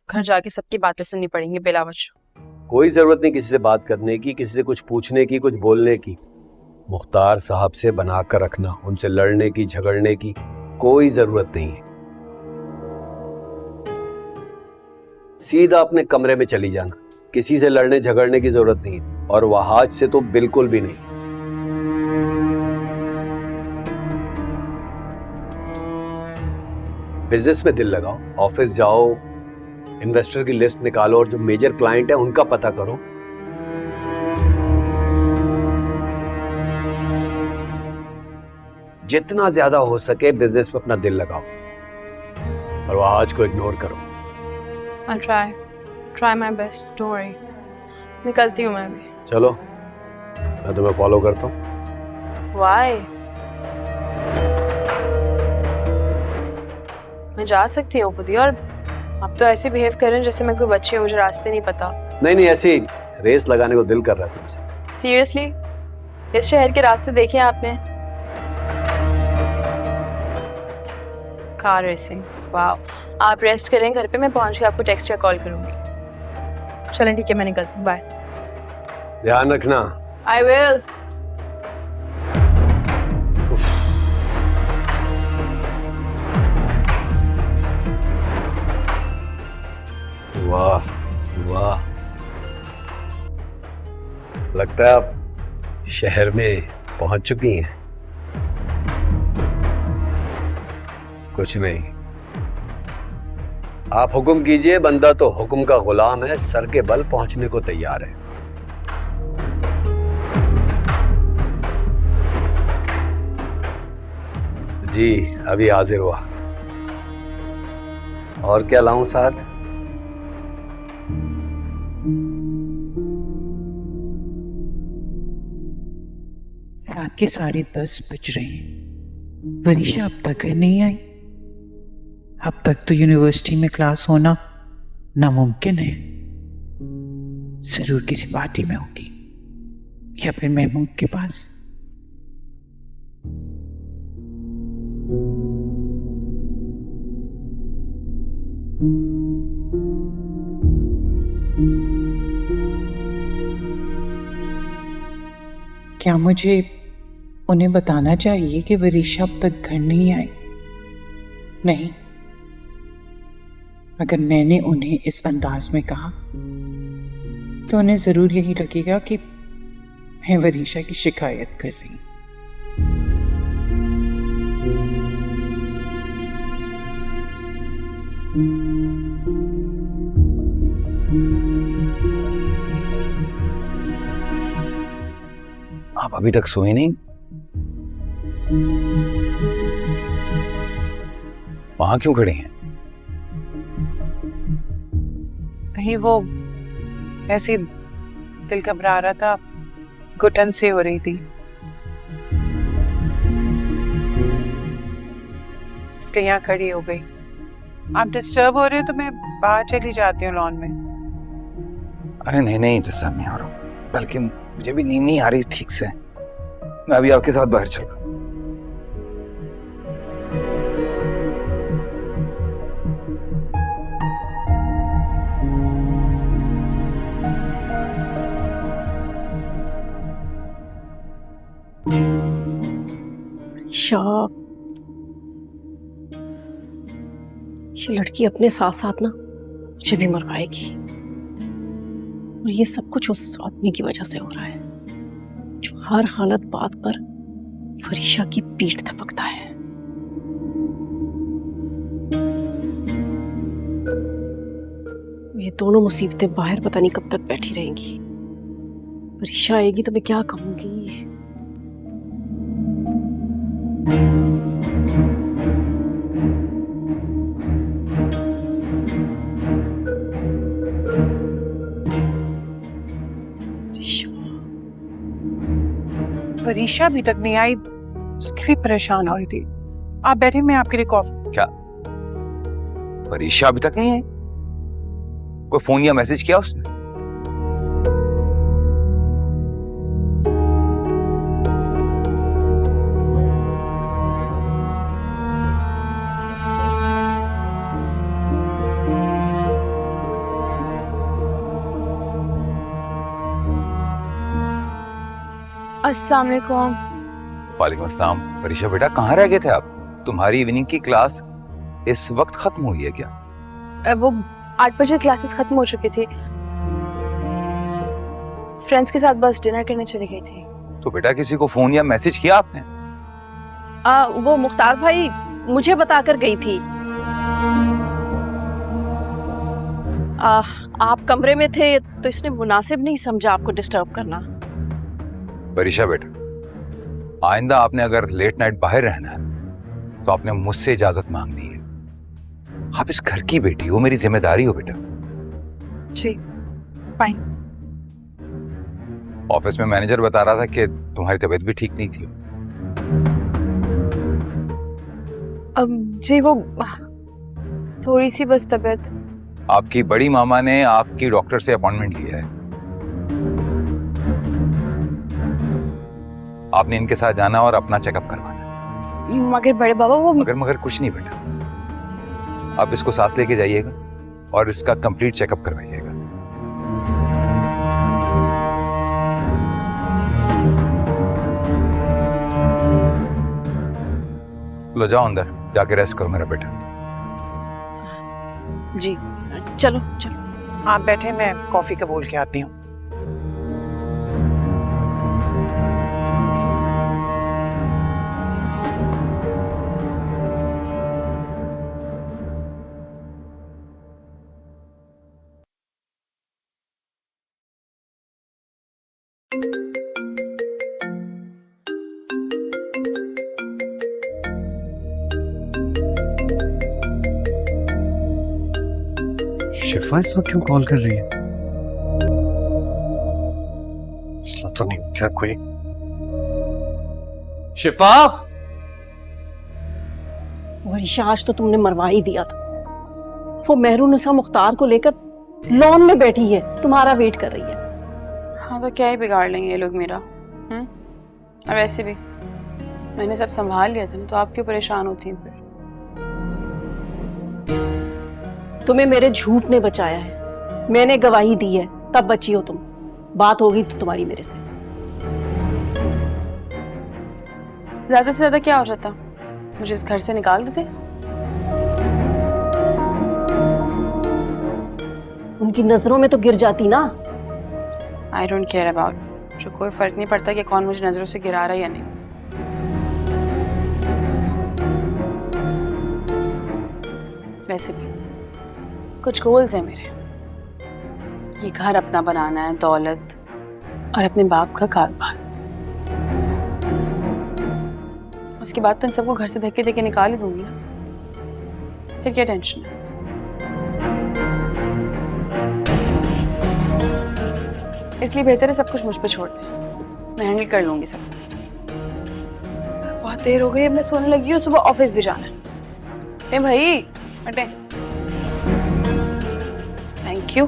घर जाके सबकी बातें सुननी पड़ेंगी बिला वजह। कोई जरूरत नहीं किसी से बात करने की, किसी से कुछ पूछने की, कुछ बोलने की। मुख्तार साहब से बनाकर रखना, उनसे लड़ने की, झगड़ने की कोई जरूरत नहीं है। सीधा अपने कमरे में चली जाना, किसी से लड़ने झगड़ने की जरूरत नहीं है, और वहाज से तो बिल्कुल भी नहीं। बिजनेस में दिल लगाओ, ऑफिस जाओ, इन्वेस्टर की लिस्ट निकालो और जो मेजर क्लाइंट है उनका पता करो। जितना ज्यादा हो सके बिजनेस में अपना दिल लगाओ और वहाज को इग्नोर करो। I'll try my best, don't worry। निकलती हूँ मैं भी। चलो, मैं तुम्हें फॉलो करता हूँ। Why? मैं जा सकती हूँ खुद ही, और आप तो ऐसे बिहेव कर रहे हैं जैसे मैं कोई बच्ची हूँ, मुझे रास्ते नहीं पता। नहीं, ऐसे ही रेस लगाने को दिल कर रहा है तुमसे। सीरियसली? इस शहर के रास्ते देखे आपने? कार रेसिंग, वाह। आप रेस्ट करें घर पे, मैं पहुंच के आपको टेक्स्ट या कॉल करूंगी। चलें ठीक है, मैं निकलती हूँ, बाय। ध्यान रखना। I will. वाह वाह, लगता है आप शहर में पहुंच चुकी हैं। कुछ नहीं, आप हुक्म कीजिए, बंदा तो हुक्म का गुलाम है, सर के बल पहुंचने को तैयार है। जी अभी हाजिर हुआ। और क्या लाऊं साथ? रात के 10:30 बज रहे हैं। वरीशा अब तक घर नहीं आई। अब तक तो यूनिवर्सिटी में क्लास होना नामुमकिन है। जरूर किसी पार्टी में होगी या फिर महमूद के पास। क्या मुझे उन्हें बताना चाहिए कि वरीशा अब तक घर नहीं आई? नहीं, अगर मैंने उन्हें इस अंदाज में कहा तो उन्हें जरूर यही लगेगा कि मैं वरीशा की शिकायत कर रही हूं। आप अभी तक सोए नहीं? वहां क्यों खड़े हैं? नहीं, वो ऐसी दिल घबरा रहा था, घुटन से हो रही थी, इसलिए यहाँ खड़ी हो गई। आप डिस्टर्ब हो रहे हो तो मैं बाहर चली जाती हूँ लॉन में। अरे नहीं, डिस्टर्ब नहीं हो रहा, बल्कि मुझे भी नींद नहीं आ रही ठीक से। मैं अभी आपके साथ बाहर चलता हूँ। ये लड़की अपने साथ साथ ना मुझे भी मरवाएगी, और ये सब कुछ उस आदमी की वजह से हो रहा है जो हर हालत बात पर वरीशा की पीठ थपकता है। ये दोनों मुसीबतें बाहर पता नहीं कब तक बैठी रहेंगी। वरीशा आएगी तो मैं क्या कहूंगी? वरीशा अभी तक नहीं आई, उसके लिए परेशान हो रही थी। आप बैठे, मैं आपके लिए कॉफी। क्या वरीशा अभी तक नहीं आई? कोई फोन या मैसेज किया उसने? अस्सलाम वालेकुम। वालेकुम अस्सलाम। परीक्षा बेटा, कहाँ रह गए थे आप? तुम्हारी इवनिंग की क्लास इस वक्त खत्म हुई है क्या? वो 8 बजे क्लासेस खत्म हो चुकी थी। फ्रेंड्स के साथ बस डिनर करने चली गई थी। तो बेटा किसी को फोन या मैसेज किया आपने? वो मुख्तार भाई मुझे बताकर गई थी। आप कमरे में थे तो इसने मुनासिब नहीं समझा आपको डिस्टर्ब करना। परीक्षा बेटा, आइंदा आपने अगर लेट नाइट बाहर रहना है तो आपने मुझसे इजाजत मांगनी है। आप इस घर की बेटी हो, मेरी जिम्मेदारी हो बेटा। जी फाइन। ऑफिस में मैनेजर बता रहा था कि तुम्हारी तबीयत भी ठीक नहीं थी। जी वो थोड़ी सी बस तबीयत। आपकी बड़ी मामा ने आपकी डॉक्टर से अपॉइंटमेंट लिया है। आपने इनके साथ जाना और अपना चेकअप करवाना। मगर बड़े बाबा वो मगर कुछ नहीं बेटा, आप इसको साथ लेके जाइएगा और इसका कंप्लीट चेकअप करवाइएगा। लो जाओ अंदर जाके रेस्ट करो मेरा बेटा। जी चलो चलो। आप बैठे, मैं कॉफी का बोल के आती हूँ। शिफा इस वक्त क्यों कॉल कर रही है? मसला तो नहीं क्या कोई? शिफा! वरीशा, आज तो तुमने मरवा ही दिया था। वो मेहरुनिसा मुख्तार को लेकर लॉन में बैठी है, तुम्हारा वेट कर रही है। हाँ तो क्या ही बिगाड़ लेंगे ये लोग मेरा। और वैसे भी मैंने सब संभाल लिया था ना, तो आप क्यों परेशान होती हैं फिर? तुम्हें मेरे झूठ ने बचाया है, मैंने गवाही दी है, तब बची हो तुम। बात होगी तो तुम्हारी मेरे से। ज्यादा से ज्यादा क्या हो जाता? मुझे इस घर से निकाल देते। उनकी नजरों में तो गिर जाती ना। I don't care about. मुझे कोई फर्क नहीं पड़ता कि कौन मुझे नजरों से गिरा रहा है या नहीं। वैसे भी कुछ गोल्स हैं मेरे। ये घर अपना बनाना है, दौलत और अपने बाप का कारोबार। उसके बाद तो इन सबको घर से धक्के देके निकाल ही दूंगी ना। फिर क्या टेंशन है? इसलिए बेहतर है सब कुछ मुझ पे छोड़ दें। मैं हैंडल कर लूंगी सब। बहुत देर हो गई, मैं सोने लगी हूँ, सुबह ऑफिस भी जाना है। भाई हटे। Thank you.